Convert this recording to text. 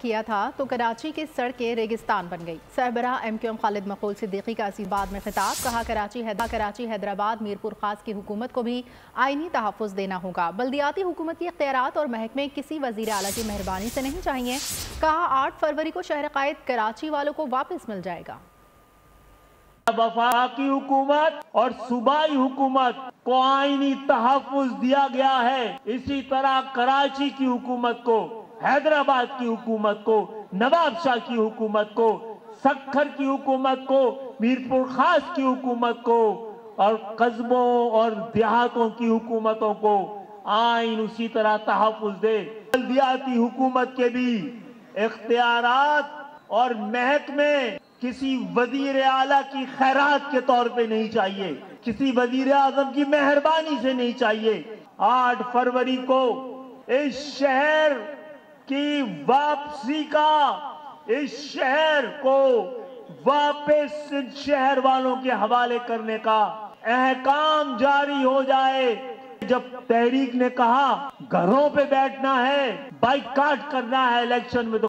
किया था तो कराची की सड़कें रेगिस्तान बन गई। सरबराह MQM खालिद मकबूल सिद्दीकी का असीबाद में खिताब, कहा कराची हैदराबाद मीरपुर खास की हुकूमत को भी आईनी तहफ़्फ़ुज़ देना होगा। बल्दियाती हुकूमती इख्तियारात और महकमे किसी वज़ीर आला की मेहरबानी से नहीं चाहिए। कहा 8 फरवरी को शहर कायद कराची वालों को वापस मिल जाएगा। वफाकी हुकूमत और सूबाई हुकूमत को आईनी तहफ़्फ़ुज़ दिया गया है। इसी तरह कराची की हुकूमत को, हैदराबाद की हुकूमत को, नवाब शाह की हुकूमत को, सक्खर की हुकूमत को, मीरपुर खास की हुकूमत को और कस्बों और देहातों की हुकूमतों को आइन उसी तरह तहफ़्फ़ुज़ दे। बल्दियाती हुकूमत के भी इख्तियारात और महकमे किसी वजीर आला की खैरात के तौर पे नहीं चाहिए, किसी वजीर आजम की मेहरबानी से नहीं चाहिए। 8 फरवरी को इस शहर की वापसी का, इस शहर को वापस शहर वालों के हवाले करने का अहकाम जारी हो जाए। जब तहरीक ने कहा घरों पे बैठना है, बाइकाट करना है इलेक्शन में, तो